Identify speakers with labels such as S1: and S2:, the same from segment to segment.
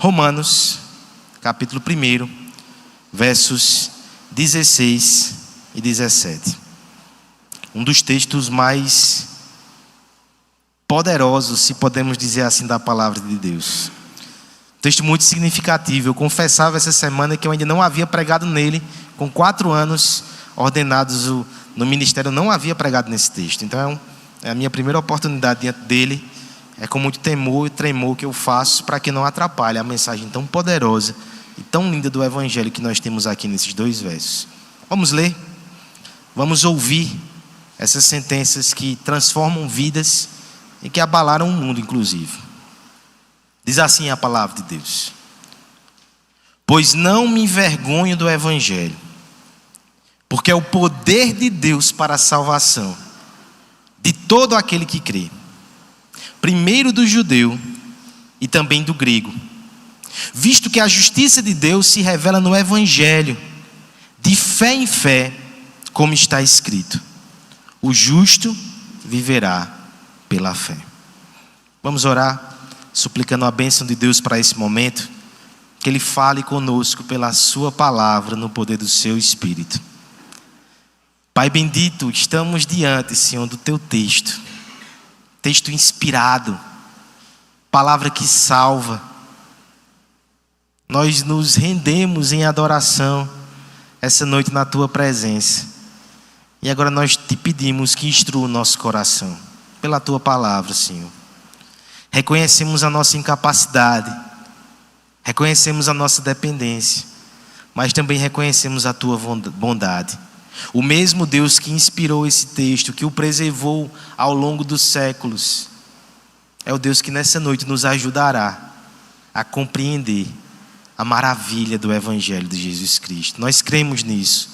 S1: Romanos, capítulo 1, versos 16 e 17. Um dos textos mais poderosos, se podemos dizer assim, da palavra de Deus. Texto muito significativo. Eu confessava essa semana que eu ainda não havia pregado nele. Com 4 anos ordenados no ministério, eu não havia pregado nesse texto. Então é a minha primeira oportunidade diante dele. É com muito temor e tremor que eu faço, para que não atrapalhe a mensagem tão poderosa e tão linda do Evangelho que nós temos aqui nesses 2 versos. Vamos ler? Vamos ouvir essas sentenças que transformam vidas e que abalaram o mundo, inclusive. Diz assim a palavra de Deus: pois não me envergonho do Evangelho, porque é o poder de Deus para a salvação de todo aquele que crê, primeiro do judeu e também do grego, visto que a justiça de Deus se revela no Evangelho, de fé em fé, como está escrito: o justo viverá pela fé. Vamos orar, suplicando a bênção de Deus para esse momento, que Ele fale conosco pela sua palavra, no poder do seu Espírito. Pai bendito, estamos diante, Senhor, do teu texto inspirado, palavra que salva. Nós nos rendemos em adoração essa noite na tua presença, e agora nós te pedimos que instrua o nosso coração pela tua palavra, Senhor. Reconhecemos a nossa incapacidade, reconhecemos a nossa dependência, mas também reconhecemos a tua bondade. O mesmo Deus que inspirou esse texto, que o preservou ao longo dos séculos, é o Deus que nessa noite nos ajudará a compreender a maravilha do Evangelho de Jesus Cristo. Nós cremos nisso,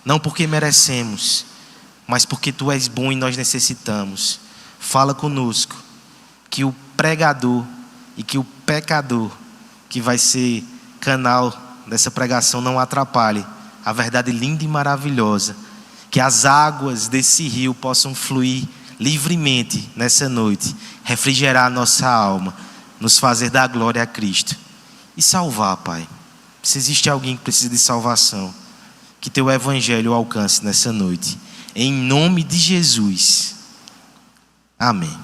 S1: não porque merecemos, mas porque tu és bom e nós necessitamos. Fala conosco, que o pregador e que o pecador que vai ser canal dessa pregação não atrapalhe a verdade linda e maravilhosa, que as águas desse rio possam fluir livremente nessa noite, refrigerar a nossa alma, nos fazer dar glória a Cristo e salvar, Pai. Se existe alguém que precisa de salvação, que teu Evangelho alcance nessa noite, em nome de Jesus, amém.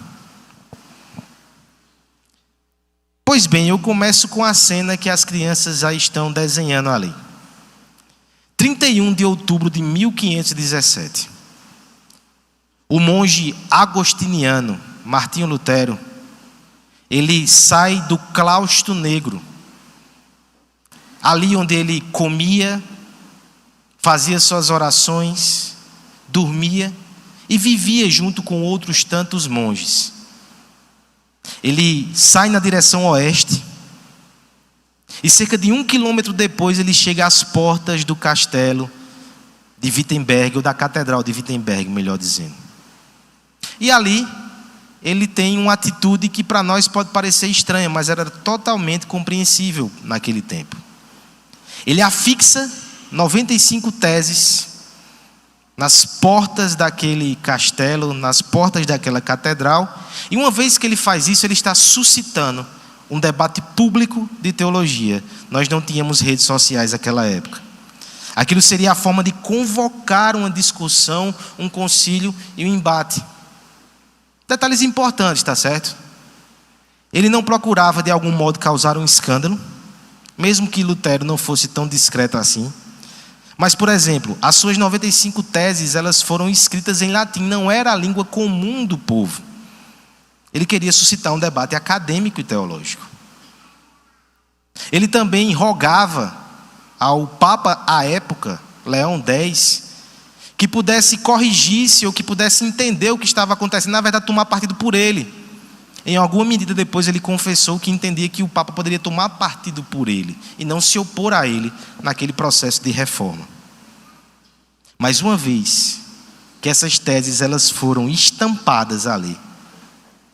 S1: Pois bem, eu começo com a cena que as crianças já estão desenhando ali. 31 de outubro de 1517. O monge agostiniano Martinho Lutero, ele sai do claustro negro, ali onde ele comia, fazia suas orações, dormia e vivia junto com outros tantos monges. Ele sai na direção oeste e cerca de 1 quilômetro depois ele chega às portas do castelo de Wittenberg, ou da catedral de Wittenberg, melhor dizendo. E ali ele tem uma atitude que para nós pode parecer estranha, mas era totalmente compreensível naquele tempo. Ele afixa 95 teses nas portas daquele castelo, nas portas daquela catedral, e uma vez que ele faz isso, ele está suscitando um debate público de teologia. Nós não tínhamos redes sociais naquela época. Aquilo seria a forma de convocar uma discussão, um concílio e um embate. Detalhes importantes, tá certo? Ele não procurava de algum modo causar um escândalo, mesmo que Lutero não fosse tão discreto assim. Mas, por exemplo, as suas 95 teses, elas foram escritas em latim, não era a língua comum do povo. Ele queria suscitar um debate acadêmico e teológico. Ele também rogava ao Papa à época, Leão X, que pudesse corrigir-se ou que pudesse entender o que estava acontecendo, na verdade tomar partido por ele. Em alguma medida depois ele confessou que entendia que o Papa poderia tomar partido por ele e não se opor a ele naquele processo de reforma. Mas uma vez que essas teses elas foram estampadas ali,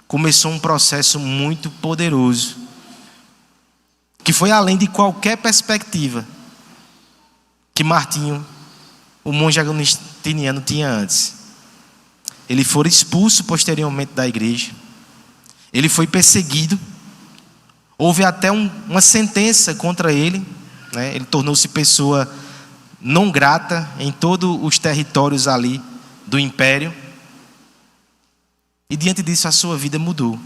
S1: começou um processo muito poderoso, que foi além de qualquer perspectiva que Martinho, o monge agostiniano, tinha antes. Ele foi expulso posteriormente da igreja. Ele foi perseguido. Houve até uma sentença contra ele, né? Ele tornou-se pessoa não grata em todos os territórios ali do império. E diante disso a sua vida mudou.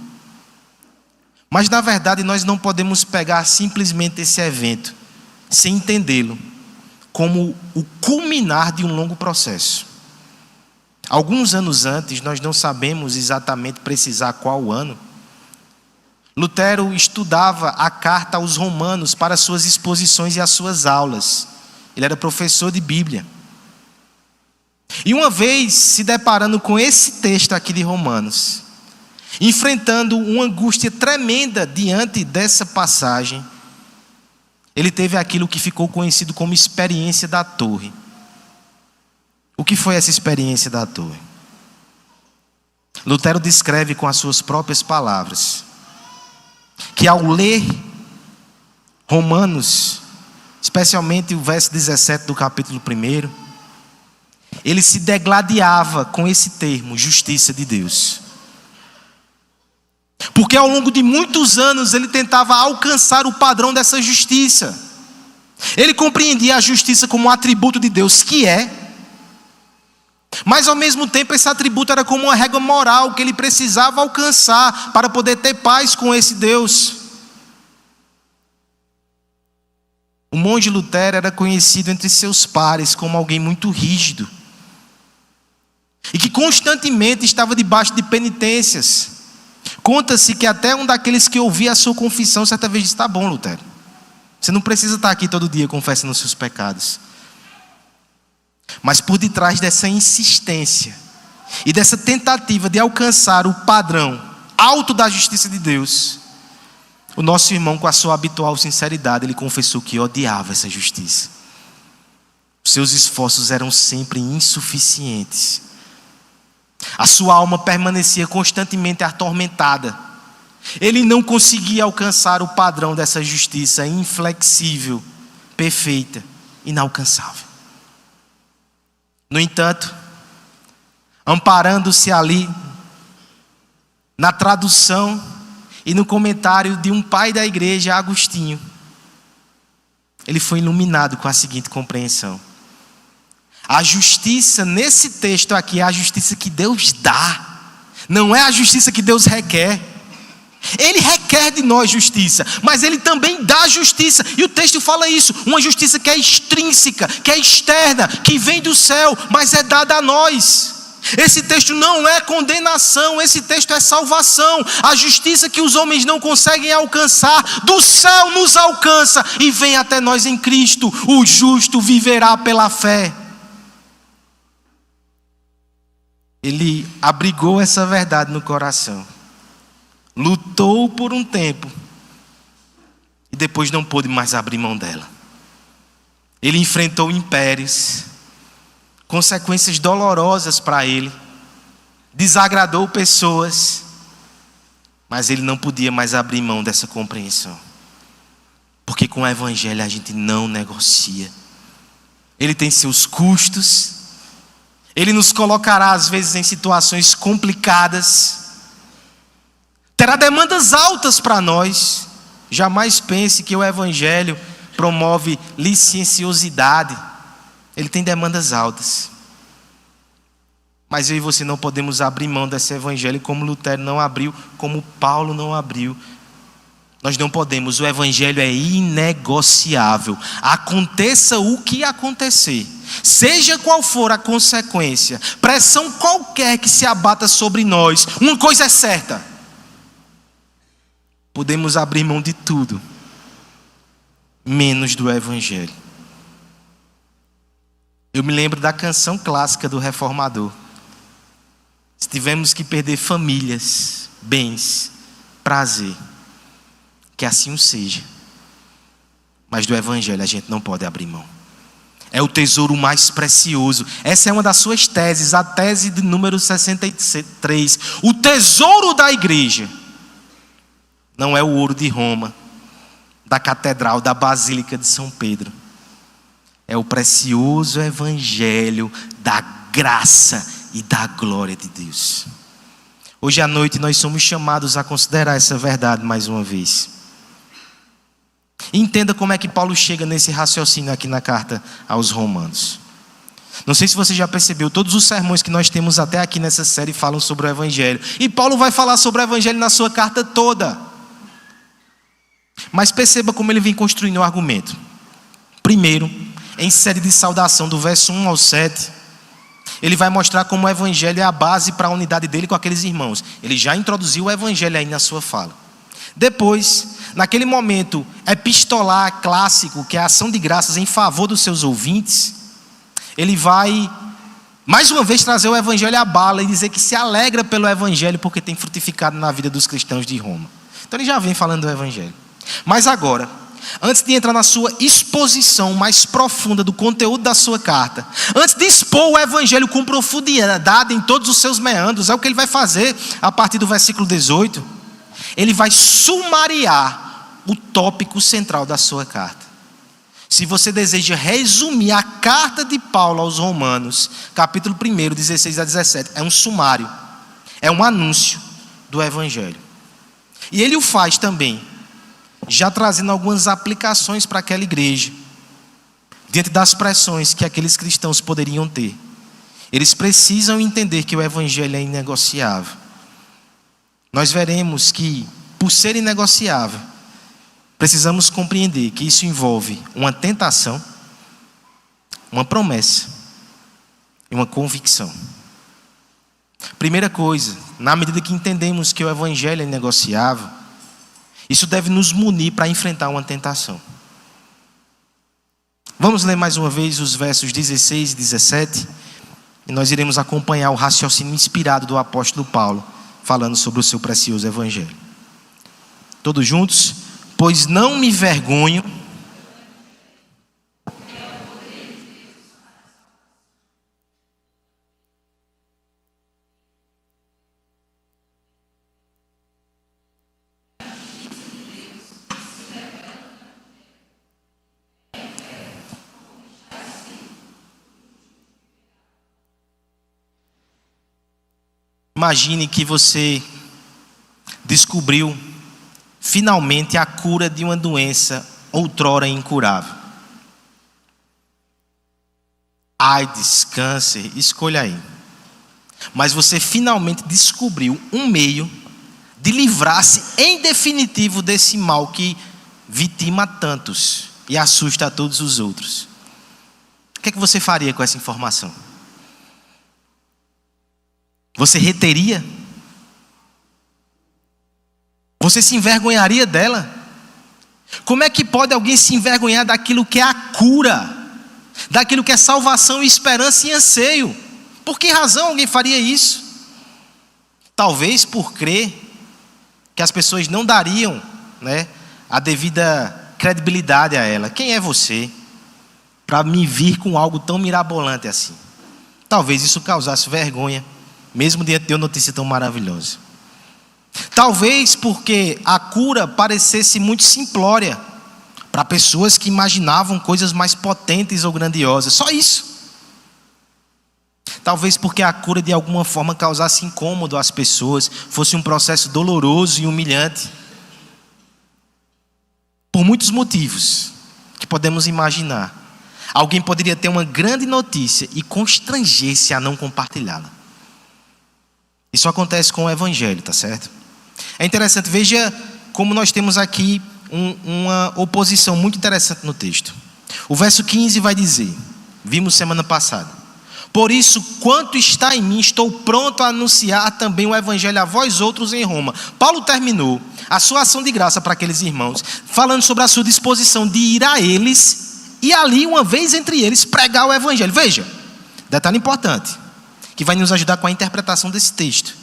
S1: Mas na verdade nós não podemos pegar simplesmente esse evento sem entendê-lo como o culminar de um longo processo. Alguns anos antes, nós não sabemos exatamente precisar qual ano, Lutero estudava a carta aos Romanos para suas exposições e as suas aulas. Ele era professor de Bíblia. E uma vez, se deparando com esse texto aqui de Romanos, enfrentando uma angústia tremenda diante dessa passagem, ele teve aquilo que ficou conhecido como experiência da torre. O que foi essa experiência da torre? Lutero descreve com as suas próprias palavras que ao ler Romanos, especialmente o verso 17 do capítulo 1, ele se degladiava com esse termo, justiça de Deus. Porque ao longo de muitos anos ele tentava alcançar o padrão dessa justiça. Ele compreendia a justiça como um atributo de Deus, que é, mas ao mesmo tempo esse atributo era como uma regra moral que ele precisava alcançar para poder ter paz com esse Deus. O monge Lutero era conhecido entre seus pares como alguém muito rígido e que constantemente estava debaixo de penitências. Conta-se que até um daqueles que ouvia a sua confissão certa vez disse: "Tá bom, Lutero, você não precisa estar aqui todo dia confessando os seus pecados." Mas por detrás dessa insistência e dessa tentativa de alcançar o padrão alto da justiça de Deus, o nosso irmão, com a sua habitual sinceridade, ele confessou que odiava essa justiça. Os seus esforços eram sempre insuficientes. A sua alma permanecia constantemente atormentada. Ele não conseguia alcançar o padrão dessa justiça inflexível, perfeita, inalcançável. No entanto, amparando-se ali na tradução e no comentário de um pai da igreja, Agostinho, ele foi iluminado com a seguinte compreensão: a justiça nesse texto aqui é a justiça que Deus dá, não é a justiça que Deus requer. Ele requer de nós justiça, mas Ele também dá justiça. E o texto fala isso, uma justiça que é extrínseca, que é externa, que vem do céu, mas é dada a nós. Esse texto não é condenação, esse texto é salvação. A justiça que os homens não conseguem alcançar, do céu nos alcança e vem até nós em Cristo. O justo viverá pela fé. Ele abrigou essa verdade no coração, lutou por um tempo e depois não pôde mais abrir mão dela. Ele enfrentou impérios, consequências dolorosas para ele, desagradou pessoas, mas ele não podia mais abrir mão dessa compreensão, porque com o evangelho a gente não negocia. Ele tem seus custos, ele nos colocará às vezes em situações complicadas, terá demandas altas para nós. Jamais pense que o evangelho promove licenciosidade. Ele tem demandas altas. Mas eu e você não podemos abrir mão desse evangelho como Lutero não abriu, como Paulo não abriu. Nós não podemos, o evangelho é inegociável. Aconteça o que acontecer, seja qual for a consequência, pressão qualquer que se abata sobre nós, uma coisa é certa: podemos abrir mão de tudo, menos do evangelho. Eu me lembro da canção clássica do Reformador: se tivermos que perder famílias, bens, prazer, que assim o seja, mas do evangelho a gente não pode abrir mão. É o tesouro mais precioso. Essa é uma das suas teses, a tese de número 63. O tesouro da igreja não é o ouro de Roma, da catedral, da Basílica de São Pedro. É o precioso evangelho da graça e da glória de Deus. Hoje à noite nós somos chamados a considerar essa verdade mais uma vez. Entenda como é que Paulo chega nesse raciocínio aqui na carta aos Romanos. Não sei se você já percebeu, todos os sermões que nós temos até aqui nessa série falam sobre o Evangelho. E Paulo vai falar sobre o Evangelho na sua carta toda. Mas perceba como ele vem construindo o argumento. Primeiro, em série de saudação, do verso 1 ao 7, ele vai mostrar como o Evangelho é a base para a unidade dele com aqueles irmãos. Ele já introduziu o Evangelho aí na sua fala. Depois, naquele momento epistolar clássico, que é a ação de graças em favor dos seus ouvintes, ele vai, mais uma vez, trazer o Evangelho à bala e dizer que se alegra pelo Evangelho porque tem frutificado na vida dos cristãos de Roma. Então ele já vem falando do Evangelho. Mas agora, antes de entrar na sua exposição mais profunda do conteúdo da sua carta, antes de expor o Evangelho com profundidade em todos os seus meandros, é o que ele vai fazer a partir do versículo 18, ele vai sumariar o tópico central da sua carta. Se você deseja resumir a carta de Paulo aos Romanos, capítulo 1, 16 a 17, é um sumário, é um anúncio do Evangelho. E ele o faz também, já trazendo algumas aplicações para aquela igreja, diante das pressões que aqueles cristãos poderiam ter. Eles precisam entender que o Evangelho é inegociável. Nós veremos que, por ser inegociável, precisamos compreender que isso envolve uma tentação, uma promessa e uma convicção. Primeira coisa, na medida que entendemos que o Evangelho é inegociável, isso deve nos munir para enfrentar uma tentação. Vamos ler mais uma vez os versos 16 e 17, e nós iremos acompanhar o raciocínio inspirado do apóstolo Paulo, falando sobre o seu precioso Evangelho. Todos juntos? Pois não me vergonho Imagine que você descobriu finalmente a cura de uma doença outrora incurável. AIDS, câncer, escolha aí. Mas você finalmente descobriu um meio de livrar-se em definitivo desse mal que vitima tantos e assusta a todos os outros. O que é que você faria com essa informação? Você reteria? Você se envergonharia dela? Como é que pode alguém se envergonhar daquilo que é a cura, daquilo que é salvação, esperança e anseio? Por que razão alguém faria isso? Talvez por crer que as pessoas não dariam, a devida credibilidade a ela. Quem é você para me vir com algo tão mirabolante assim? Talvez isso causasse vergonha, mesmo diante de uma notícia tão maravilhosa. Talvez porque a cura parecesse muito simplória para pessoas que imaginavam coisas mais potentes ou grandiosas. Só isso. Talvez porque a cura de alguma forma causasse incômodo às pessoas, fosse um processo doloroso e humilhante. Por muitos motivos que podemos imaginar, alguém poderia ter uma grande notícia e constranger-se a não compartilhá-la. Isso acontece com o Evangelho, tá certo? É interessante, veja como nós temos aqui uma oposição muito interessante no texto. O verso 15 vai dizer, vimos semana passada: por isso, quanto está em mim, estou pronto a anunciar também o Evangelho a vós outros em Roma. Paulo terminou a sua ação de graça para aqueles irmãos, falando sobre a sua disposição de ir a eles e ali, uma vez entre eles, pregar o Evangelho. Veja, detalhe importante, que vai nos ajudar com a interpretação desse texto.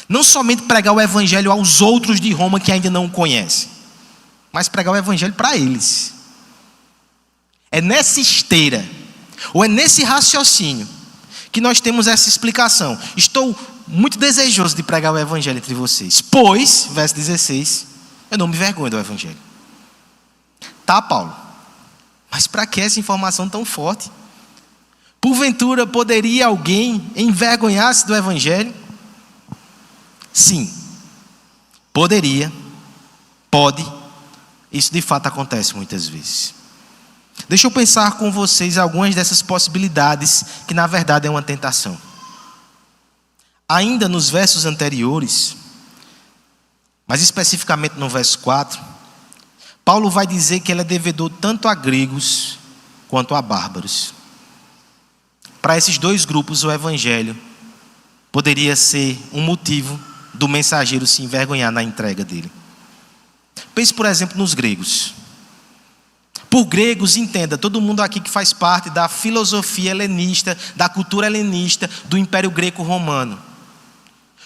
S1: Não somente pregar o Evangelho aos outros de Roma que ainda não o conhecem, mas pregar o Evangelho para eles. É nessa esteira, ou é nesse raciocínio, que nós temos essa explicação. Estou muito desejoso de pregar o Evangelho entre vocês, pois, verso 16, eu não me vergonho do Evangelho. Tá, Paulo, mas para que essa informação tão forte? Porventura poderia alguém envergonhar-se do Evangelho? Sim, poderia, pode, Isso de fato acontece muitas vezes. Deixa eu pensar com vocês algumas dessas possibilidades que na verdade é uma tentação. Ainda nos versos anteriores, mas especificamente no verso 4, Paulo vai dizer que ele é devedor tanto a gregos quanto a bárbaros. Para esses dois grupos, o evangelho poderia ser um motivo do mensageiro se envergonhar na entrega dele. Pense, por exemplo, nos gregos. Por gregos, entenda, todo mundo aqui que faz parte da filosofia helenista, da cultura helenista, do Império Greco-Romano.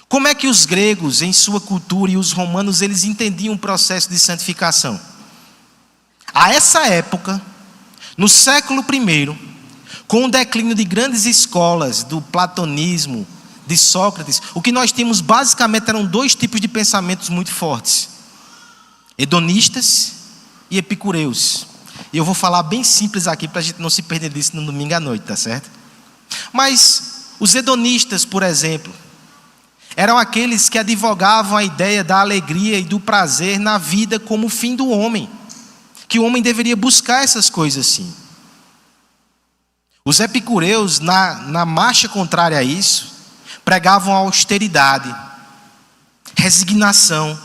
S1: Como é que os gregos, em sua cultura, e os romanos, eles entendiam o processo de santificação? A essa época, no século I, com o declínio de grandes escolas, do platonismo, de Sócrates, o que nós tínhamos basicamente eram dois tipos de pensamentos muito fortes: hedonistas e epicureus. E eu vou falar bem simples aqui para a gente não se perder disso no domingo à noite, tá certo? Mas os hedonistas, por exemplo, eram aqueles que advogavam a ideia da alegria e do prazer na vida como o fim do homem, que o homem deveria buscar essas coisas sim. Os epicureus, na marcha contrária a isso, pregavam a austeridade, resignação,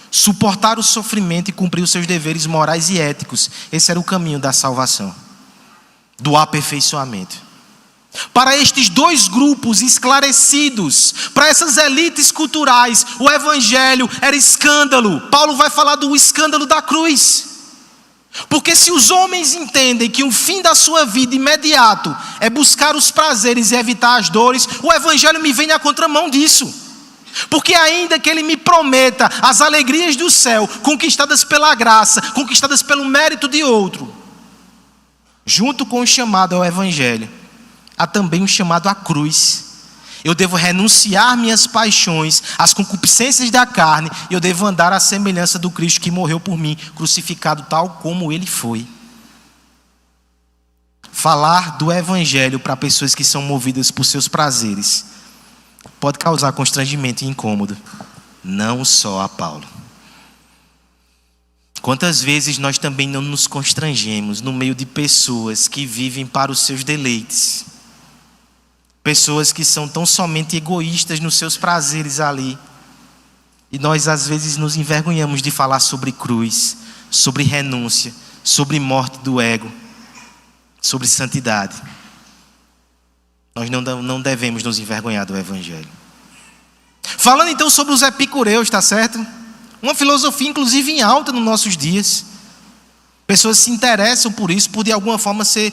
S1: suportar o sofrimento e cumprir os seus deveres morais e éticos. Esse era o caminho da salvação, do aperfeiçoamento. Para estes dois grupos esclarecidos, para essas elites culturais, o evangelho era escândalo. Paulo vai falar do escândalo da cruz. Porque se os homens entendem que o fim da sua vida imediato é buscar os prazeres e evitar as dores, o evangelho me vem na contramão disso. Porque ainda que ele me prometa as alegrias do céu, conquistadas pela graça, conquistadas pelo mérito de outro, junto com o chamado ao evangelho, há também um chamado à cruz. Eu devo renunciar minhas paixões, as concupiscências da carne, e eu devo andar à semelhança do Cristo que morreu por mim, crucificado tal como ele foi. Falar do evangelho para pessoas que são movidas por seus prazeres pode causar constrangimento e incômodo, não só a Paulo. Quantas vezes nós também não nos constrangemos no meio de pessoas que vivem para os seus deleites, pessoas que são tão somente egoístas nos seus prazeres ali, e nós às vezes nos envergonhamos de falar sobre cruz, sobre renúncia, sobre morte do ego, sobre santidade. Nós não devemos nos envergonhar do evangelho. Falando então sobre os epicureus, tá certo? Uma filosofia inclusive em alta nos nossos dias. Pessoas se interessam por isso, por de alguma forma ser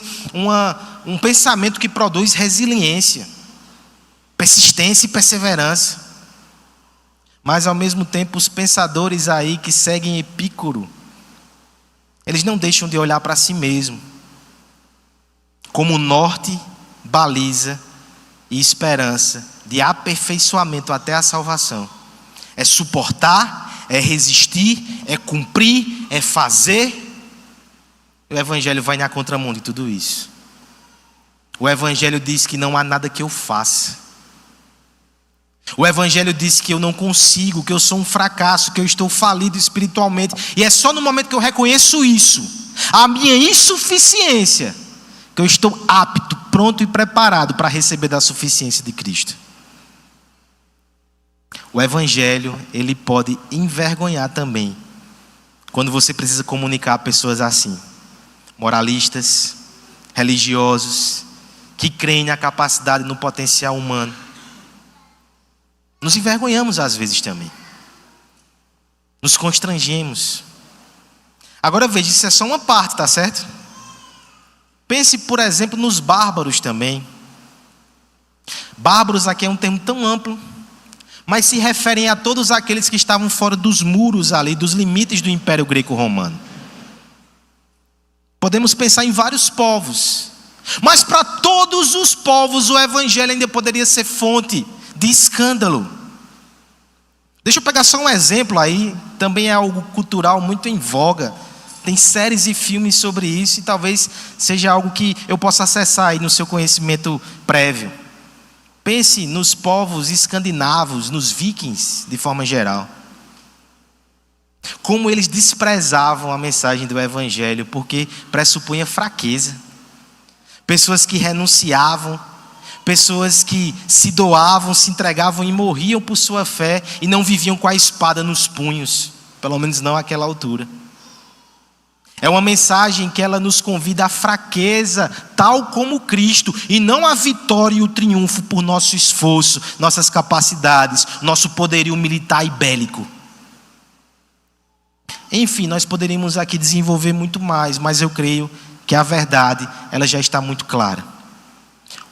S1: um pensamento que produz resiliência, persistência e perseverança. Mas ao mesmo tempo os pensadores aí que seguem Epicuro, eles não deixam de olhar para si mesmo como norte, baliza e esperança de aperfeiçoamento até a salvação. É suportar, é resistir, é cumprir, é fazer. O evangelho vai na contramão de tudo isso. O evangelho diz que não há nada que eu faça. O evangelho diz que eu não consigo, que eu sou um fracasso, que eu estou falido espiritualmente. E é só no momento que eu reconheço isso, a minha insuficiência, que eu estou apto, pronto e preparado para receber da suficiência de Cristo. O evangelho, ele pode envergonhar também, quando você precisa comunicar a pessoas assim, moralistas, religiosos, que creem na capacidade, no potencial humano. Nos envergonhamos às vezes também. Nos constrangemos. Agora veja, isso é só uma parte, tá certo? Pense, por exemplo, nos bárbaros também. Bárbaros aqui é um termo tão amplo, mas se referem a todos aqueles que estavam fora dos muros ali, dos limites do Império Greco-Romano. Podemos pensar em vários povos, mas para todos os povos o evangelho ainda poderia ser fonte de escândalo. Deixa eu pegar só um exemplo aí, também é algo cultural muito em voga. Tem séries e filmes sobre isso e talvez seja algo que eu possa acessar aí no seu conhecimento prévio. Pense nos povos escandinavos, nos vikings de forma geral. Como eles desprezavam a mensagem do Evangelho, porque pressupunha fraqueza. Pessoas que renunciavam, pessoas que se doavam, se entregavam e morriam por sua fé e não viviam com a espada nos punhos, pelo menos não àquela altura. É uma mensagem que ela nos convida à fraqueza, tal como Cristo, e não à vitória e o triunfo por nosso esforço, nossas capacidades, nosso poderio militar e bélico. Enfim, nós poderíamos aqui desenvolver muito mais, mas eu creio que a verdade, ela já está muito clara.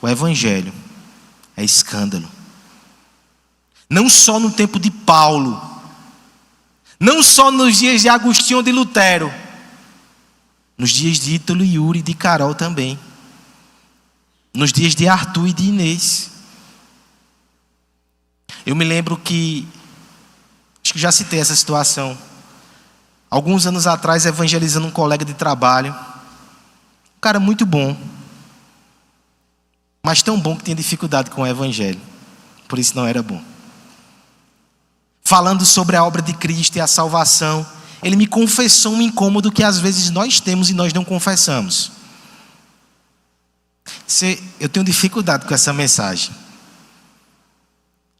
S1: O Evangelho é escândalo. Não só no tempo de Paulo, não só nos dias de Agostinho ou de Lutero, nos dias de Ítalo, Yuri e de Carol também. Nos dias de Arthur e de Inês. Eu me lembro que, acho que já citei essa situação. Alguns anos atrás, evangelizando um colega de trabalho. Um cara muito bom. Mas tão bom que tinha dificuldade com o evangelho. Por isso não era bom. Falando sobre a obra de Cristo e a salvação, ele me confessou um incômodo que às vezes nós temos e nós não confessamos. Eu tenho dificuldade com essa mensagem.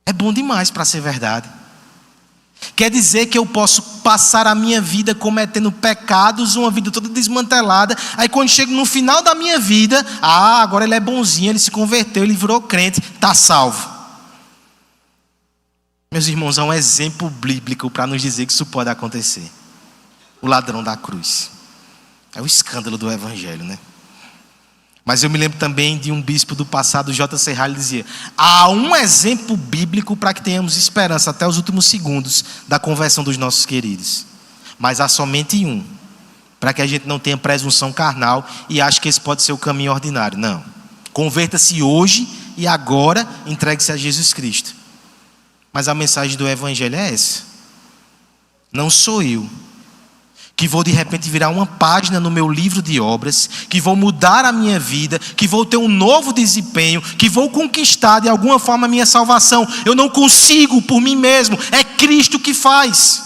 S1: É bom demais para ser verdade. Quer dizer que eu posso passar a minha vida cometendo pecados, uma vida toda desmantelada. Aí quando chego no final da minha vida, agora ele é bonzinho, ele se converteu, ele virou crente, está salvo. Meus irmãos, é um exemplo bíblico para nos dizer que isso pode acontecer. O ladrão da cruz. É o escândalo do evangelho, né? Mas eu me lembro também de um bispo do passado, J. Serralho, dizia: há um exemplo bíblico para que tenhamos esperança até os últimos segundos da conversão dos nossos queridos. Mas há somente um, para que a gente não tenha presunção carnal e ache que esse pode ser o caminho ordinário. Não. Converta-se hoje e agora entregue-se a Jesus Cristo. Mas a mensagem do evangelho é essa. Não sou eu que vou de repente virar uma página no meu livro de obras, que vou mudar a minha vida, que vou ter um novo desempenho, que vou conquistar de alguma forma a minha salvação. Eu não consigo por mim mesmo, é Cristo que faz.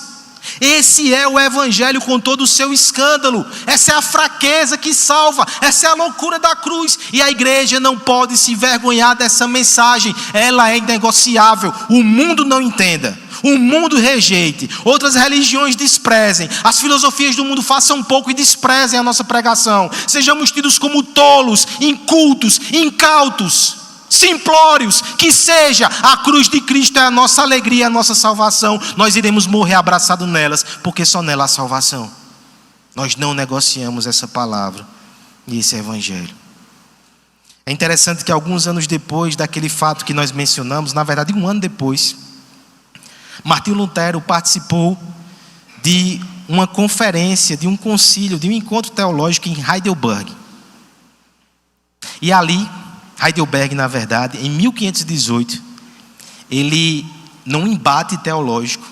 S1: Esse é o evangelho com todo o seu escândalo. Essa é a fraqueza que salva, essa é a loucura da cruz. E a igreja não pode se envergonhar dessa mensagem. Ela é inegociável. O mundo não entenda, o mundo rejeite, outras religiões desprezem, as filosofias do mundo façam um pouco e desprezem a nossa pregação. Sejamos tidos como tolos, incultos, incautos, simplórios. Que seja, a cruz de Cristo é a nossa alegria, a nossa salvação. Nós iremos morrer abraçados nelas, porque só nela há salvação. Nós não negociamos essa palavra e esse evangelho. É interessante que alguns anos depois daquele fato que nós mencionamos, na verdade 1 ano depois, Martinho Lutero participou de uma conferência, de um concílio, de um encontro teológico em Heidelberg. E ali, Heidelberg, na verdade, em 1518, ele, num embate teológico,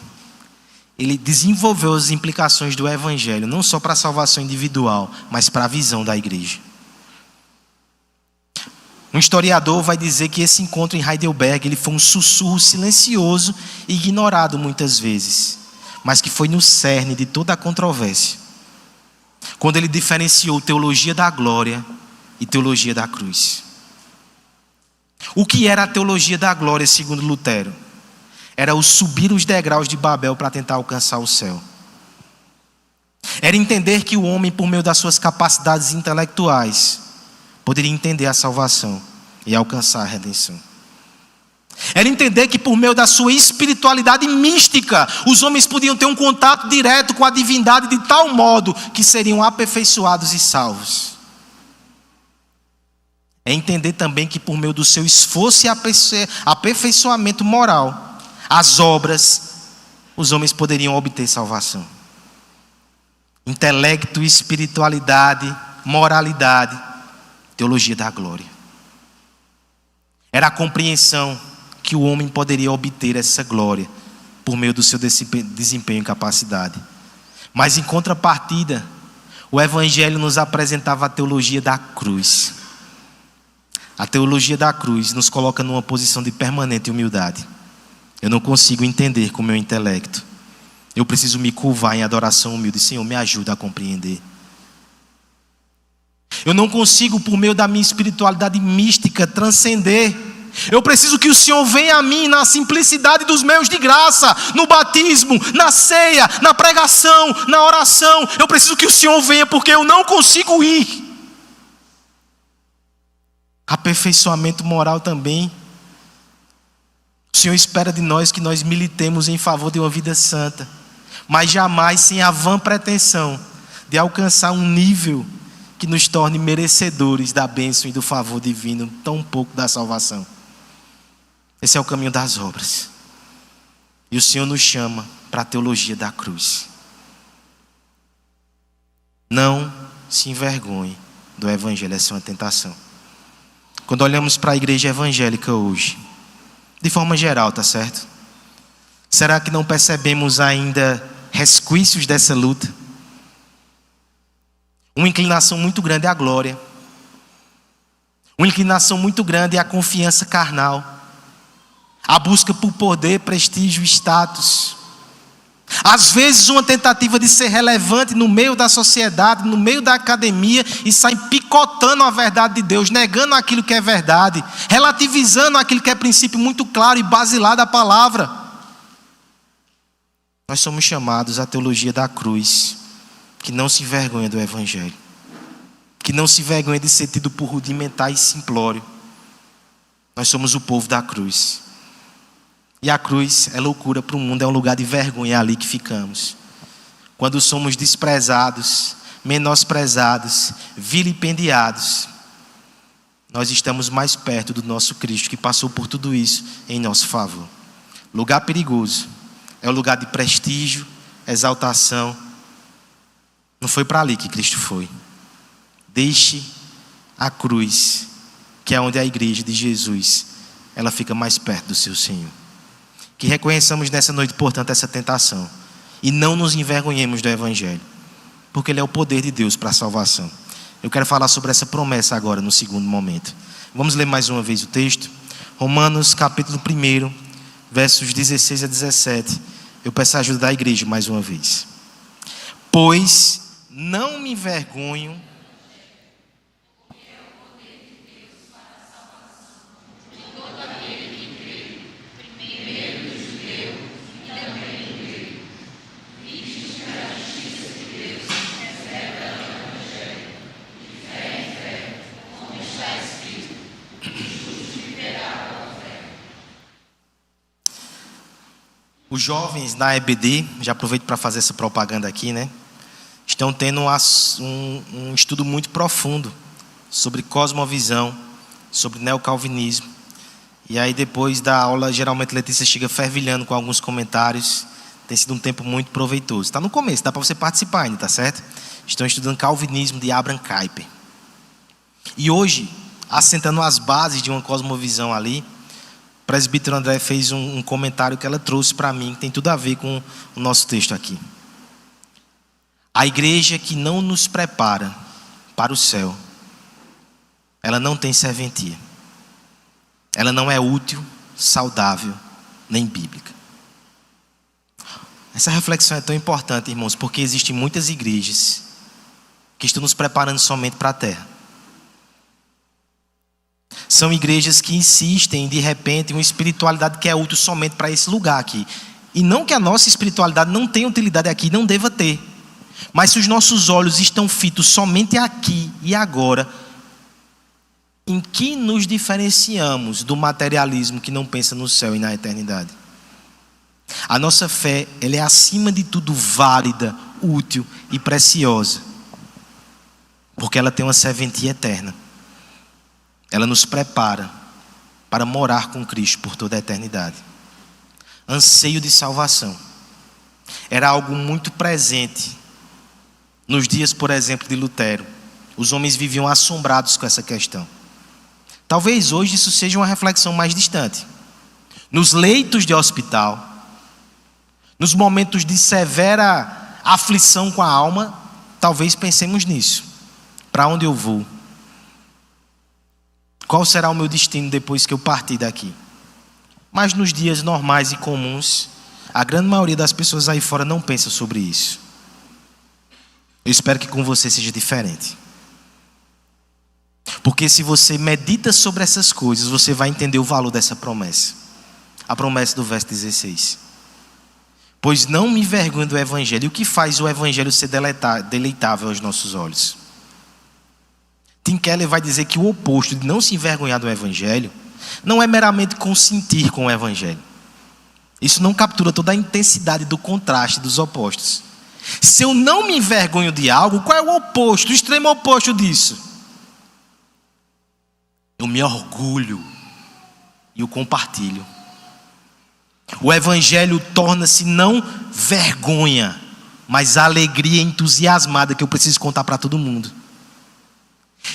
S1: ele desenvolveu as implicações do evangelho, não só para a salvação individual, mas para a visão da igreja. Um historiador vai dizer que esse encontro em Heidelberg ele foi um sussurro silencioso e ignorado muitas vezes, mas que foi no cerne de toda a controvérsia, quando ele diferenciou teologia da glória e teologia da cruz. O que era a teologia da glória segundo Lutero? Era o subir os degraus de Babel para tentar alcançar o céu. Era entender que o homem, por meio das suas capacidades intelectuais, poderia entender a salvação e alcançar a redenção. Era entender que por meio da sua espiritualidade mística, os homens podiam ter um contato direto com a divindade de tal modo que seriam aperfeiçoados e salvos. É entender também que por meio do seu esforço e aperfeiçoamento moral, as obras, os homens poderiam obter salvação. Intelecto, espiritualidade, moralidade, teologia da glória. Era a compreensão que o homem poderia obter essa glória por meio do seu desempenho e capacidade. Mas em contrapartida, o evangelho nos apresentava a teologia da cruz. A teologia da cruz nos coloca numa posição de permanente humildade. Eu não consigo entender com o meu intelecto. Eu preciso me curvar em adoração humilde. Senhor, me ajuda a compreender. Eu não consigo, por meio da minha espiritualidade mística, transcender. Eu preciso que o Senhor venha a mim na simplicidade dos meios de graça, no batismo, na ceia, na pregação, na oração. Eu preciso que o Senhor venha, porque eu não consigo ir. Aperfeiçoamento moral também. O Senhor espera de nós que nós militemos em favor de uma vida santa, mas jamais sem a vã pretensão de alcançar um nível que nos torne merecedores da bênção e do favor divino, tão pouco da salvação. Esse é o caminho das obras. E o Senhor nos chama para a teologia da cruz. Não se envergonhe do Evangelho, essa é uma tentação. Quando olhamos para a igreja evangélica hoje, de forma geral, tá certo? Será que não percebemos ainda resquícios dessa luta? Uma inclinação muito grande à glória. Uma inclinação muito grande à confiança carnal. A busca por poder, prestígio e status. Às vezes uma tentativa de ser relevante no meio da sociedade, no meio da academia, e sai picotando a verdade de Deus, negando aquilo que é verdade, relativizando aquilo que é princípio muito claro e basilar da palavra. Nós somos chamados à teologia da cruz, que não se envergonha do Evangelho, que não se envergonha de ser tido por rudimentar e simplório. Nós somos o povo da cruz. E a cruz é loucura para o mundo, é um lugar de vergonha, é ali que ficamos. Quando somos desprezados, menosprezados, vilipendiados, nós estamos mais perto do nosso Cristo, que passou por tudo isso em nosso favor. Lugar perigoso, é um lugar de prestígio, exaltação. Não foi para ali que Cristo foi. Deixe a cruz, que é onde a igreja de Jesus, ela fica mais perto do seu Senhor. Que reconheçamos nessa noite, portanto, essa tentação. E não nos envergonhemos do Evangelho. Porque ele é o poder de Deus para a salvação. Eu quero falar sobre essa promessa agora, no segundo momento. Vamos ler mais uma vez o texto. Romanos capítulo 1, versos 16 a 17. Eu peço a ajuda da igreja mais uma vez. Pois não me envergonho Os jovens da EBD, já aproveito para fazer essa propaganda aqui, né? Estão tendo um estudo muito profundo sobre cosmovisão, sobre neocalvinismo. E aí depois da aula, geralmente Letícia chega fervilhando com alguns comentários. Tem sido um tempo muito proveitoso. Está no começo, dá para você participar ainda, tá certo? Estão estudando calvinismo de Abraham Kuyper. E hoje, assentando as bases de uma cosmovisão ali, o presbítero André fez um comentário que ela trouxe para mim, que tem tudo a ver com o nosso texto aqui. A igreja que não nos prepara para o céu, ela não tem serventia. Ela não é útil, saudável, nem bíblica. Essa reflexão é tão importante, irmãos, porque existem muitas igrejas que estão nos preparando somente para a terra. São igrejas que insistem, de repente, em uma espiritualidade que é útil somente para esse lugar aqui. E não que a nossa espiritualidade não tenha utilidade aqui, não deva ter. Mas se os nossos olhos estão fitos somente aqui e agora, em que nos diferenciamos do materialismo que não pensa no céu e na eternidade? A nossa fé, ela é acima de tudo válida, útil e preciosa. Porque ela tem uma serventia eterna. Ela nos prepara para morar com Cristo por toda a eternidade. Anseio de salvação. Era algo muito presente nos dias, por exemplo, de Lutero. Os homens viviam assombrados com essa questão. Talvez hoje isso seja uma reflexão mais distante. Nos leitos de hospital, nos momentos de severa aflição com a alma, talvez pensemos nisso. Para onde eu vou? Qual será o meu destino depois que eu partir daqui? Mas nos dias normais e comuns, A grande maioria das pessoas aí fora não pensa sobre isso. Eu espero que com você seja diferente. Porque se você medita sobre essas coisas, você vai entender o valor dessa promessa. A promessa do verso 16. Pois não me envergonho do evangelho. E o que faz o evangelho ser deleitável aos nossos olhos? Tim Keller vai dizer que o oposto de não se envergonhar do evangelho não é meramente consentir com o evangelho. Isso não captura toda a intensidade do contraste dos opostos. Se eu não me envergonho de algo, qual é o oposto, o extremo oposto disso? Eu me orgulho e o compartilho. O evangelho torna-se não vergonha, mas alegria entusiasmada que eu preciso contar para todo mundo.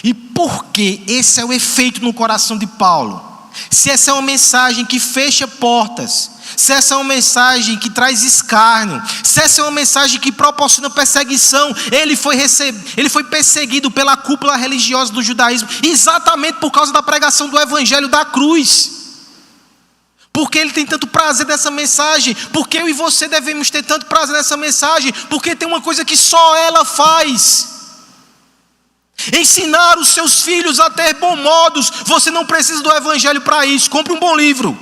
S1: E por que esse é o efeito no coração de Paulo? Se essa é uma mensagem que fecha portas, se essa é uma mensagem que traz escárnio, se essa é uma mensagem que proporciona perseguição, ele foi perseguido pela cúpula religiosa do judaísmo, exatamente por causa da pregação do evangelho da cruz. Porque ele tem tanto prazer nessa mensagem, porque eu e você devemos ter tanto prazer nessa mensagem, porque tem uma coisa que só ela faz: ensinar os seus filhos a ter bons modos. Você não precisa do evangelho para isso. Compre um bom livro.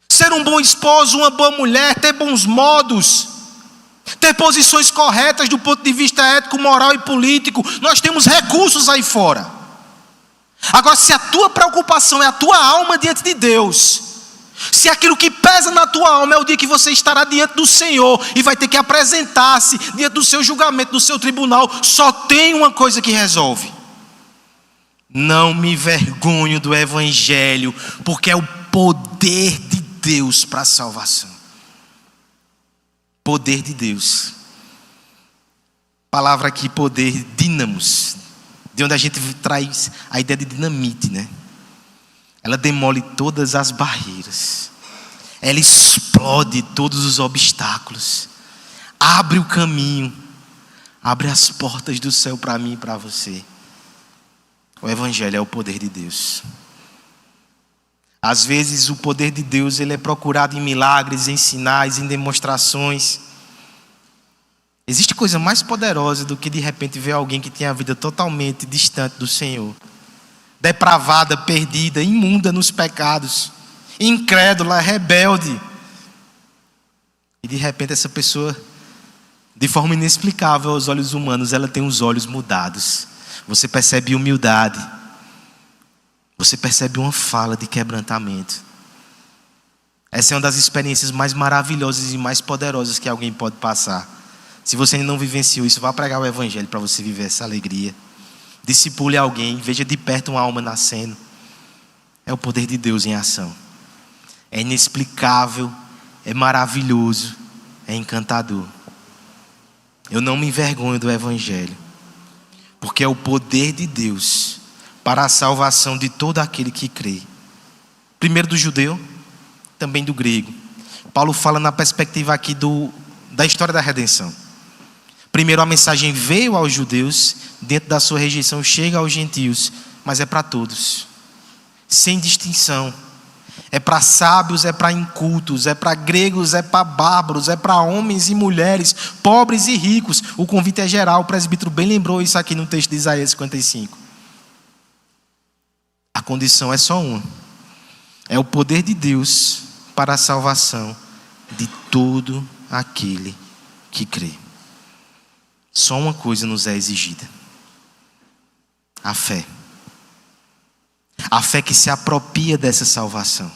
S1: Ser um bom esposo, uma boa mulher, ter bons modos, ter posições corretas do ponto de vista ético, moral e político. Nós temos recursos aí fora. Agora, se a tua preocupação é a tua alma diante de Deus, se aquilo que pesa na tua alma é o dia que você estará diante do Senhor e vai ter que apresentar-se diante do seu julgamento, do seu tribunal, só tem uma coisa que resolve: não me envergonho do evangelho, porque é o poder de Deus para a salvação. Poder de Deus. Palavra aqui, poder, dínamos, de onde a gente traz a ideia de dinamite, né? Ela demole todas as barreiras, ela explode todos os obstáculos, abre o caminho, abre as portas do céu para mim e para você. O evangelho é o poder de Deus. Às vezes o poder de Deus ele é procurado em milagres, em sinais, em demonstrações. Existe coisa mais poderosa do que de repente ver alguém que tem a vida totalmente distante do Senhor, depravada, perdida, imunda nos pecados, incrédula, rebelde. E de repente essa pessoa, de forma inexplicável aos olhos humanos, ela tem os olhos mudados. Você percebe humildade. Você percebe uma fala de quebrantamento. Essa é uma das experiências mais maravilhosas e mais poderosas que alguém pode passar. Se você ainda não vivenciou isso, vá pregar o evangelho para você viver essa alegria. Discipule alguém, veja de perto uma alma nascendo. É o poder de Deus em ação. É inexplicável, é maravilhoso, é encantador. Eu não me envergonho do evangelho, porque é o poder de Deus para a salvação de todo aquele que crê. Primeiro do judeu, também do grego. Paulo fala na perspectiva aqui da história da redenção. Primeiro a mensagem veio aos judeus, dentro da sua rejeição chega aos gentios, mas é para todos, sem distinção. É para sábios, é para incultos, é para gregos, é para bárbaros, é para homens e mulheres, pobres e ricos. O convite é geral, o presbítero bem lembrou isso aqui no texto de Isaías 55. A condição é só uma: é o poder de Deus para a salvação de todo aquele que crê. Só uma coisa nos é exigida: a fé. A fé que se apropria dessa salvação.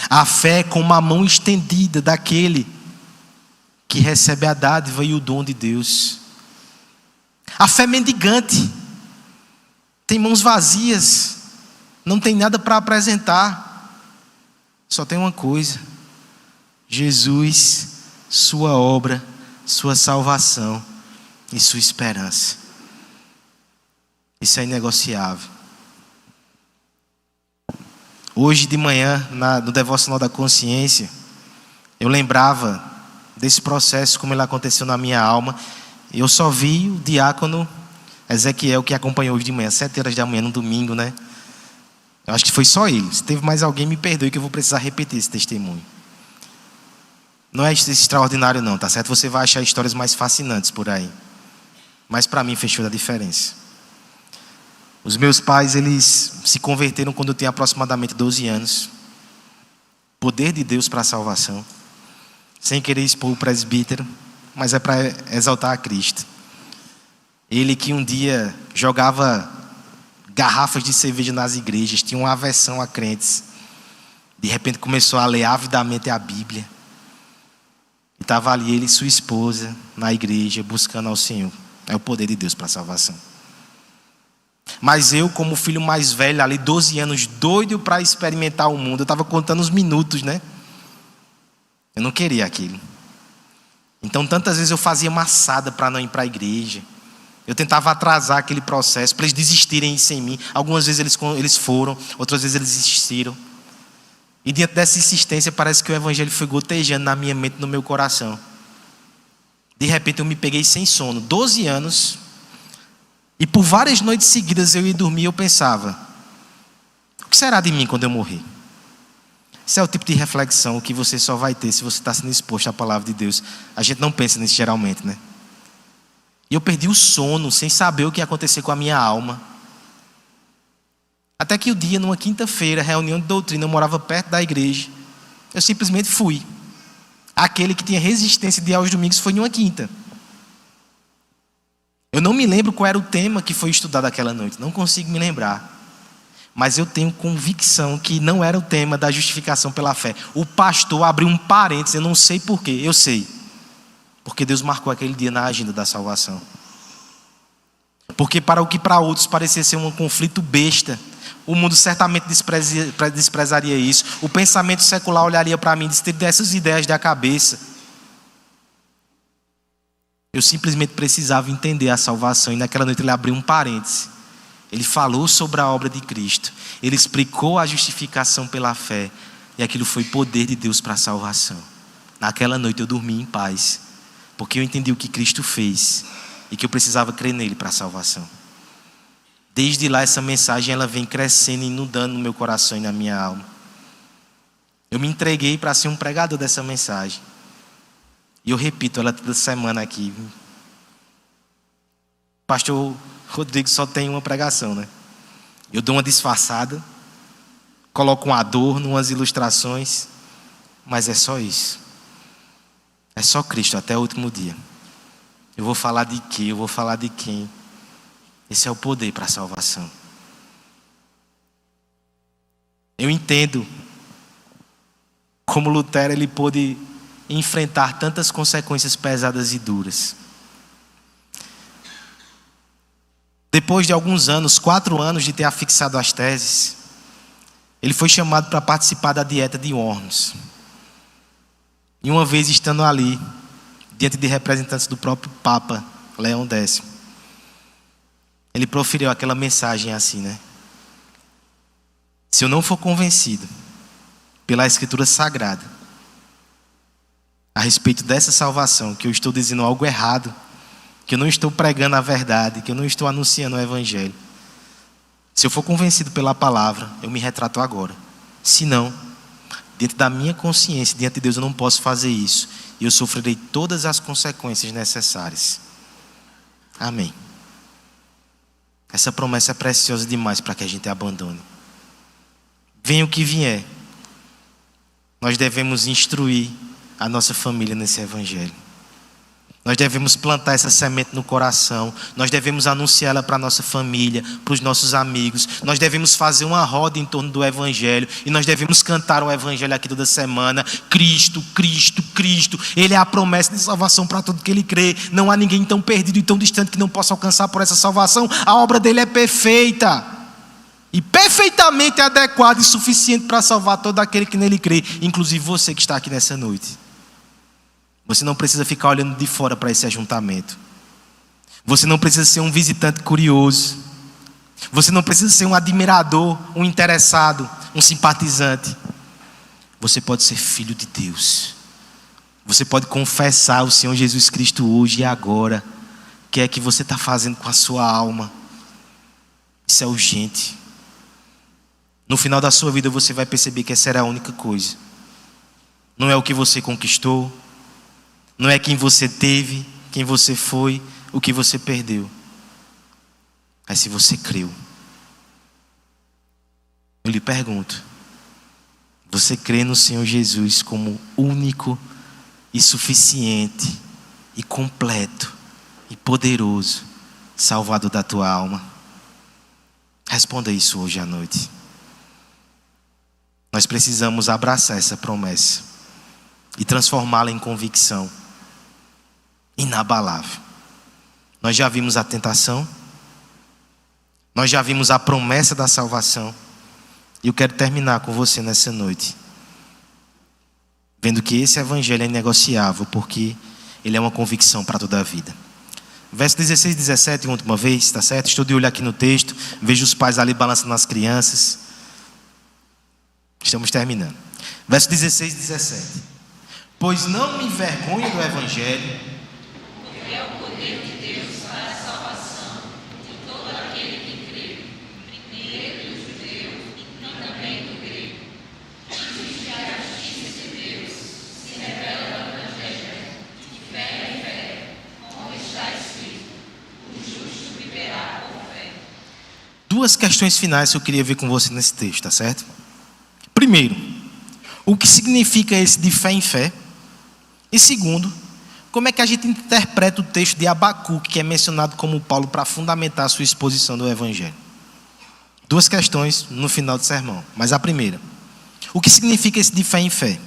S1: A fé com uma mão estendida daquele que recebe a dádiva e o dom de Deus. A fé mendigante. Tem mãos vazias, não tem nada para apresentar. Só tem uma coisa: Jesus, sua obra, sua salvação e sua esperança. Isso é inegociável. Hoje de manhã, no Devocional da Consciência, eu lembrava desse processo, como ele aconteceu na minha alma. Eu só vi o diácono Ezequiel, que acompanhou hoje de manhã, 7 horas da manhã, no domingo, né? Eu acho que foi só ele. Se teve mais alguém, me perdoe que eu vou precisar repetir esse testemunho. Não é extraordinário não, tá certo? Você vai achar histórias mais fascinantes por aí. Mas para mim fez toda a diferença. Os meus pais, eles se converteram quando eu tinha aproximadamente 12 anos. Poder de Deus para a salvação. Sem querer expor o presbítero, mas é para exaltar a Cristo. Ele que um dia jogava garrafas de cerveja nas igrejas, tinha uma aversão a crentes. De repente começou a ler avidamente a Bíblia. E estava ali ele e sua esposa na igreja buscando ao Senhor. É o poder de Deus para a salvação. Mas eu, como filho mais velho, ali 12 anos, doido para experimentar o mundo, eu estava contando os minutos, né? Eu não queria aquilo. Então tantas vezes eu fazia maçada para não ir para a igreja. Eu tentava atrasar aquele processo para eles desistirem isso em mim. Algumas vezes eles foram, outras vezes eles desistiram. E diante dessa insistência parece que o evangelho foi gotejando na minha mente, no meu coração. De repente eu me peguei sem sono, 12 anos. E por várias noites seguidas eu ia dormir e eu pensava: o que será de mim quando eu morrer? Esse é o tipo de reflexão que você só vai ter se você está sendo exposto à palavra de Deus. A gente não pensa nisso geralmente, né? E eu perdi o sono sem saber o que ia acontecer com a minha alma. Até que o dia, numa quinta-feira, reunião de doutrina, eu morava perto da igreja. Eu simplesmente fui. Aquele que tinha resistência de ir aos domingos foi em uma quinta. Eu não me lembro qual era o tema que foi estudado aquela noite. Não consigo me lembrar. Mas eu tenho convicção que não era o tema da justificação pela fé. O pastor abriu um parênteses, eu não sei porquê. Eu sei. Porque Deus marcou aquele dia na agenda da salvação. Porque para o que para outros parecia ser um conflito besta, o mundo certamente desprezaria isso. O pensamento secular olharia para mim e disse: dessas ideias da cabeça. Eu simplesmente precisava entender a salvação. E naquela noite ele abriu um parêntese. Ele falou sobre a obra de Cristo. Ele explicou a justificação pela fé. E aquilo foi poder de Deus para a salvação. Naquela noite eu dormi em paz. Porque eu entendi o que Cristo fez. E que eu precisava crer nele para a salvação. Desde lá essa mensagem ela vem crescendo e inundando no meu coração e na minha alma. Eu me entreguei para ser um pregador dessa mensagem. E eu repito ela toda semana aqui. Pastor Rodrigo só tem uma pregação, né? Eu dou uma disfarçada, coloco um adorno, umas ilustrações, mas é só isso. É só Cristo até o último dia. Eu vou falar de quê? Eu vou falar de quem? Esse é o poder para a salvação. Eu entendo como Lutero ele pôde enfrentar tantas consequências pesadas e duras. Depois de alguns anos, 4 anos de ter afixado as teses, ele foi chamado para participar da dieta de Worms. E uma vez estando ali, diante de representantes do próprio Papa Leão X, ele proferiu aquela mensagem assim, né? Se eu não for convencido pela Escritura Sagrada a respeito dessa salvação, que eu estou dizendo algo errado, que eu não estou pregando a verdade, que eu não estou anunciando o Evangelho, se eu for convencido pela palavra, eu me retrato agora. Se não, diante da minha consciência, diante de Deus, eu não posso fazer isso. E eu sofrerei todas as consequências necessárias. Amém. Essa promessa é preciosa demais para que a gente abandone. Venha o que vier, nós devemos instruir a nossa família nesse Evangelho. Nós devemos plantar essa semente no coração. Nós devemos anunciá-la para a nossa família, para os nossos amigos. Nós devemos fazer uma roda em torno do Evangelho. E nós devemos cantar o Evangelho aqui toda semana. Cristo, Cristo, Cristo. Ele é a promessa de salvação para todo que ele crê. Não há ninguém tão perdido e tão distante que não possa alcançar por essa salvação. A obra dele é perfeita. E perfeitamente adequada e suficiente para salvar todo aquele que nele crê. Inclusive você que está aqui nessa noite. Você não precisa ficar olhando de fora para esse ajuntamento. Você não precisa ser um visitante curioso. Você não precisa ser um admirador, um interessado, um simpatizante. Você pode ser filho de Deus. Você pode confessar o Senhor Jesus Cristo hoje e agora. O que é que você está fazendo com a sua alma? Isso é urgente. No final da sua vida você vai perceber que essa era a única coisa não é o que você conquistou, não é quem você teve, quem você foi, o que você perdeu. É se você creu. Eu lhe pergunto, você crê no Senhor Jesus como único e suficiente e completo e poderoso Salvador da tua alma? Responda isso hoje à noite. Nós precisamos abraçar essa promessa e transformá-la em convicção inabalável. Nós já vimos a tentação, nós já vimos a promessa da salvação, e eu quero terminar com você nessa noite, vendo que esse evangelho é inegociável, porque ele é uma convicção para toda a vida. Verso 16 e 17, uma última vez, está certo? Estou de olho aqui no texto, vejo os pais ali balançando as crianças. Estamos terminando. Verso 16 e 17. Pois não me envergonho do evangelho,
S2: porque é o poder de Deus para a salvação de todo aquele que crê, primeiro do judeu e também do grego. Existe a justiça de Deus, se revela no evangelho, de fé em fé, como está escrito: o justo viverá por fé.
S1: Duas questões finais que eu queria ver com você nesse texto, tá certo? Primeiro, o que significa esse de fé em fé? E segundo, como é que a gente interpreta o texto de Abacuque, que é mencionado como Paulo para fundamentar a sua exposição do evangelho? Duas questões no final do sermão, mas a primeira, o que significa esse de fé em fé?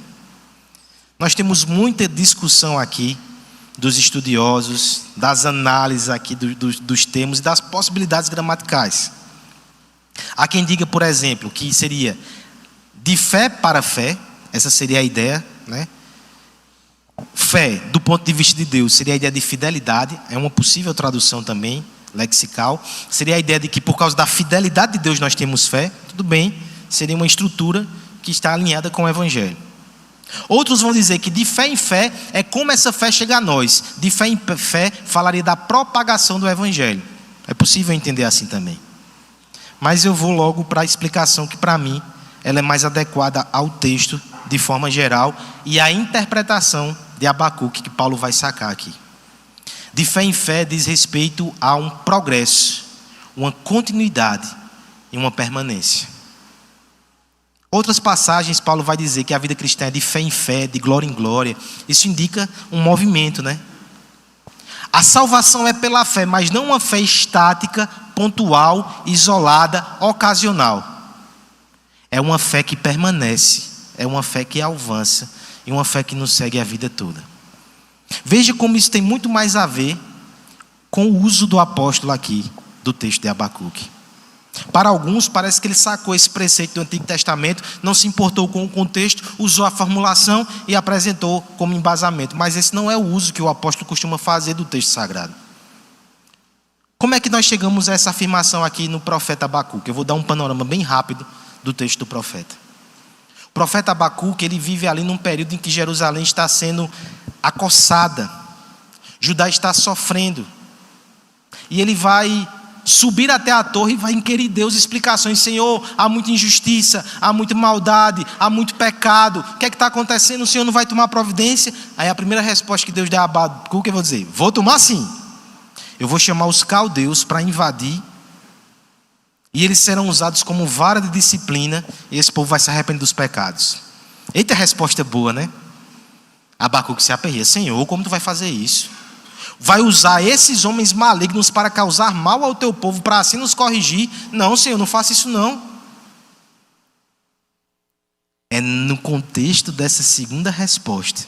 S1: Nós temos muita discussão aqui dos estudiosos, das análises aqui dos termos e das possibilidades gramaticais. Há quem diga, por exemplo, que seria de fé para fé, essa seria a ideia, né? Fé, do ponto de vista de Deus, seria a ideia de fidelidade, é uma possível tradução também, lexical. Seria a ideia de que por causa da fidelidade de Deus nós temos fé, tudo bem, seria uma estrutura que está alinhada com o evangelho. Outros vão dizer que de fé em fé é como essa fé chega a nós. De fé em fé falaria da propagação do evangelho. É possível entender assim também. Mas eu vou logo para a explicação que para mim ela é mais adequada ao texto de forma geral e à interpretação de Abacuque que Paulo vai sacar aqui. De fé em fé diz respeito a um progresso, uma continuidade e uma permanência. Outras passagens Paulo vai dizer que a vida cristã é de fé em fé, de glória em glória. Isso indica um movimento, né? A salvação é pela fé, mas não uma fé estática, pontual, isolada, ocasional. É uma fé que permanece, é uma fé que avança e uma fé que nos segue a vida toda. Veja como isso tem muito mais a ver com o uso do apóstolo aqui, do texto de Abacuque. Para alguns parece que ele sacou esse preceito do Antigo Testamento, não se importou com o contexto, usou a formulação e apresentou como embasamento. Mas esse não é o uso que o apóstolo costuma fazer do texto sagrado. Como é que nós chegamos a essa afirmação aqui no profeta Abacuque? Eu vou dar um panorama bem rápido do texto do profeta. O profeta Abacuque, ele vive ali num período em que Jerusalém está sendo acossada. Judá está sofrendo. E ele vai subir até a torre e vai inquirir Deus explicações. Senhor, há muita injustiça, há muita maldade, há muito pecado. O que é que está acontecendo? O Senhor não vai tomar providência? Aí a primeira resposta que Deus dá a Abacuque, eu vou dizer, vou tomar sim. Eu vou chamar os caldeus para invadir. E eles serão usados como vara de disciplina. E esse povo vai se arrepender dos pecados. Eita, resposta boa, né? Abacuque se aperreia. Senhor, como tu vai fazer isso? Vai usar esses homens malignos para causar mal ao teu povo, para assim nos corrigir? Não, Senhor, não faça isso não. É no contexto dessa segunda resposta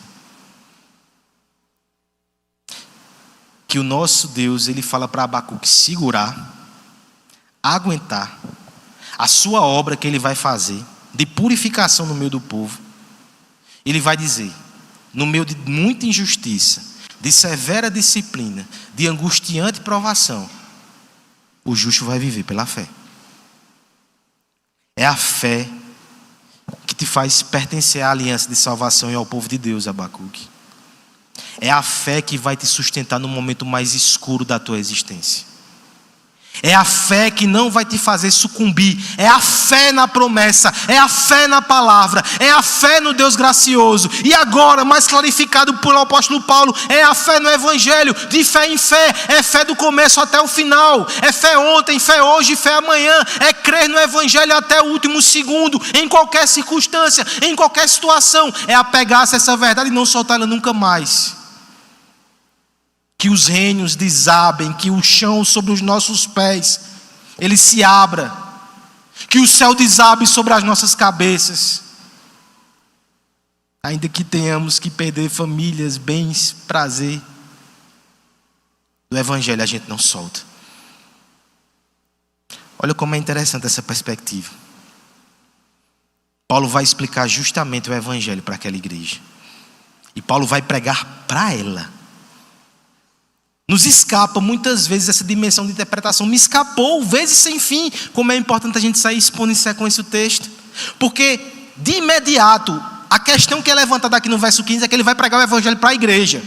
S1: que o nosso Deus, ele fala para Abacuque segurar, aguentar a sua obra que ele vai fazer de purificação no meio do povo. Ele vai dizer, no meio de muita injustiça, de severa disciplina, de angustiante provação, o justo vai viver pela fé. É a fé que te faz pertencer à aliança de salvação e ao povo de Deus, Abacuque. É a fé que vai te sustentar no momento mais escuro da tua existência. É a fé que não vai te fazer sucumbir. É a fé na promessa. É a fé na palavra. É a fé no Deus gracioso. E agora, mais clarificado pelo apóstolo Paulo, é a fé no evangelho. De fé em fé. É fé do começo até o final. É fé ontem, fé hoje, fé amanhã. É crer no evangelho até o último segundo. Em qualquer circunstância, em qualquer situação. É apegar-se a essa verdade e não soltar ela nunca mais. Que os reinos desabem, que o chão sobre os nossos pés, ele se abra, que o céu desabe sobre as nossas cabeças, ainda que tenhamos que perder famílias, bens, prazer, do evangelho a gente não solta. Olha como é interessante essa perspectiva. Paulo vai explicar justamente o evangelho para aquela igreja, e Paulo vai pregar para ela. Nos escapa muitas vezes essa dimensão de interpretação. Me escapou vezes sem fim. Como é importante a gente sair expondo em sequência o texto. Porque de imediato a questão que é levantada aqui no verso 15 é que ele vai pregar o evangelho para a igreja.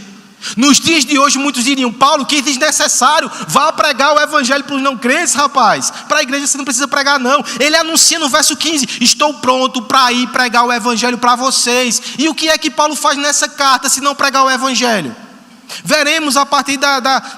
S1: Nos dias de hoje muitos diriam: Paulo, que é desnecessário, vá pregar o evangelho para os não crentes, rapaz. Para a igreja você não precisa pregar não. Ele anuncia no verso 15: estou pronto para ir pregar o evangelho para vocês. E o que é que Paulo faz nessa carta se não pregar o evangelho? Veremos a partir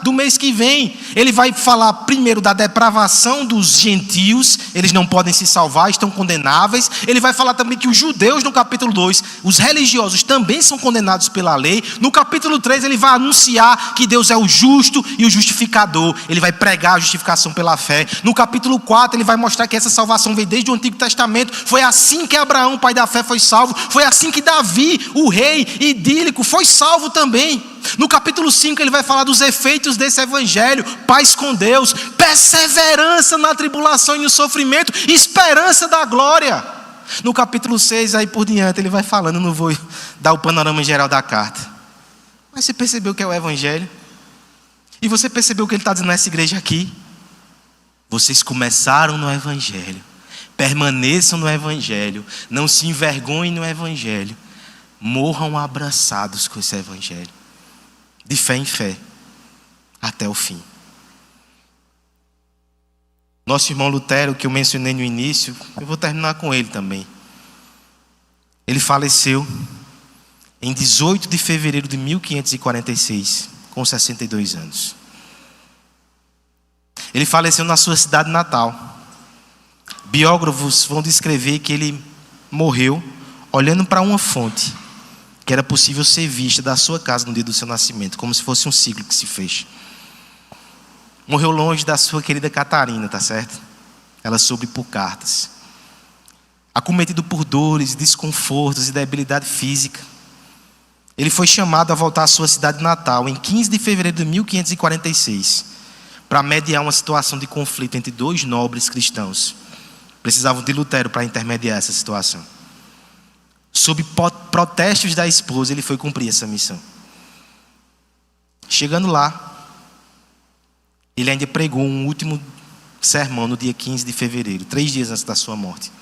S1: do mês que vem. Ele vai falar primeiro da depravação dos gentios. Eles não podem se salvar, estão condenáveis. Ele vai falar também que os judeus, no capítulo 2, os religiosos também são condenados pela lei. No capítulo 3 ele vai anunciar que Deus é o justo e o justificador. Ele vai pregar a justificação pela fé. No capítulo 4 ele vai mostrar que essa salvação vem desde o Antigo Testamento. Foi assim que Abraão, pai da fé, foi salvo. Foi assim que Davi, o rei idílico, foi salvo também. No capítulo 5 ele vai falar dos efeitos desse evangelho: paz com Deus, perseverança na tribulação e no sofrimento, esperança da glória. No capítulo 6 aí por diante ele vai falando, não vou dar o panorama geral da carta, mas você percebeu o que é o evangelho? E você percebeu o que ele está dizendo nessa igreja aqui? Vocês começaram no evangelho, permaneçam no evangelho, não se envergonhem no evangelho, morram abraçados com esse evangelho, de fé em fé, até o fim. Nosso irmão Lutero, que eu mencionei no início, eu vou terminar com ele também. Ele faleceu em 18 de fevereiro de 1546, com 62 anos. Ele faleceu na sua cidade natal. Biógrafos vão descrever que ele morreu olhando para uma fonte que era possível ser vista da sua casa no dia do seu nascimento, como se fosse um ciclo que se fecha. Morreu longe da sua querida Catarina, tá certo? Ela soube por cartas. Acometido por dores, desconfortos e debilidade física, ele foi chamado a voltar à sua cidade natal em 15 de fevereiro de 1546, para mediar uma situação de conflito entre dois nobres cristãos. Precisavam de Lutero para intermediar essa situação. Sob protestos da esposa, ele foi cumprir essa missão. Chegando lá, ele ainda pregou um último sermão no dia 15 de fevereiro, 3 dias antes da sua morte.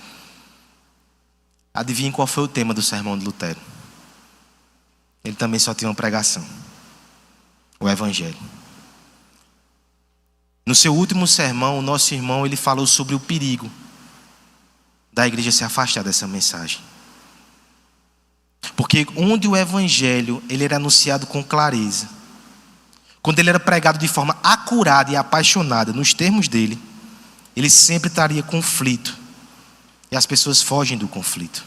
S1: Adivinhem qual foi o tema do sermão de Lutero? Ele também só tinha uma pregação: o evangelho. No seu último sermão, o nosso irmão, ele falou sobre o perigo da igreja se afastar dessa mensagem. Porque onde o evangelho ele era anunciado com clareza, quando ele era pregado de forma acurada e apaixonada nos termos dele, ele sempre traria conflito, e as pessoas fogem do conflito.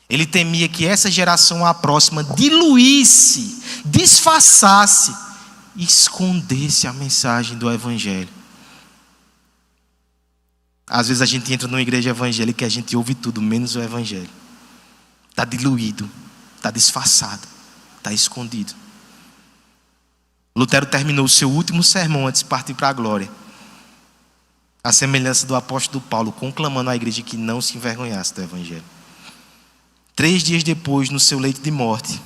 S1: Ele temia que essa geração, a próxima, diluísse, disfarçasse e escondesse a mensagem do evangelho. Às vezes a gente entra numa igreja evangélica e a gente ouve tudo menos o evangelho. Está diluído, está disfarçado, está escondido. Lutero terminou o seu último sermão antes de partir para a glória, à semelhança do apóstolo Paulo, conclamando à igreja que não se envergonhasse do evangelho. 3 dias depois, no seu leito de morte,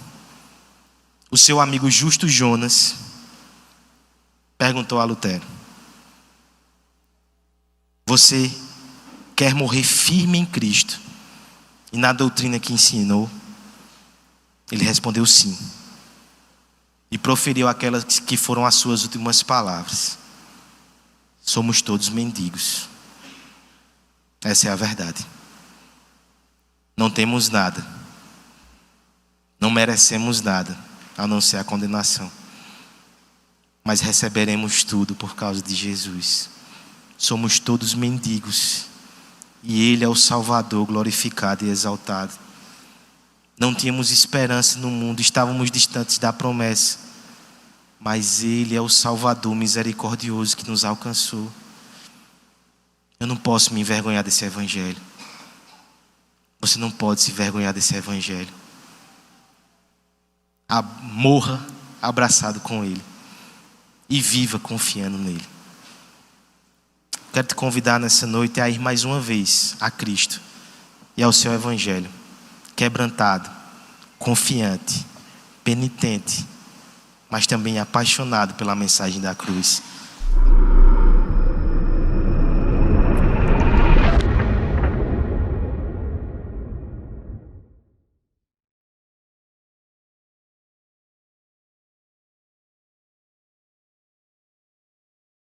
S1: o seu amigo Justo Jonas perguntou a Lutero: você quer morrer firme em Cristo e na doutrina que ensinou? Ele respondeu sim. E proferiu aquelas que foram as suas últimas palavras: Somos todos mendigos. Essa é a verdade. Não temos nada. Não merecemos nada, a não ser a condenação. Mas receberemos tudo por causa de Jesus. Somos todos mendigos. E Ele é o Salvador glorificado e exaltado. Não tínhamos esperança no mundo, estávamos distantes da promessa. Mas Ele é o Salvador misericordioso que nos alcançou. Eu não posso me envergonhar desse Evangelho. Você não pode se envergonhar desse Evangelho. Morra abraçado com Ele. E viva confiando nele. Quero te convidar nessa noite a ir mais uma vez a Cristo e ao seu Evangelho. Quebrantado, confiante, penitente, mas também apaixonado pela mensagem da cruz.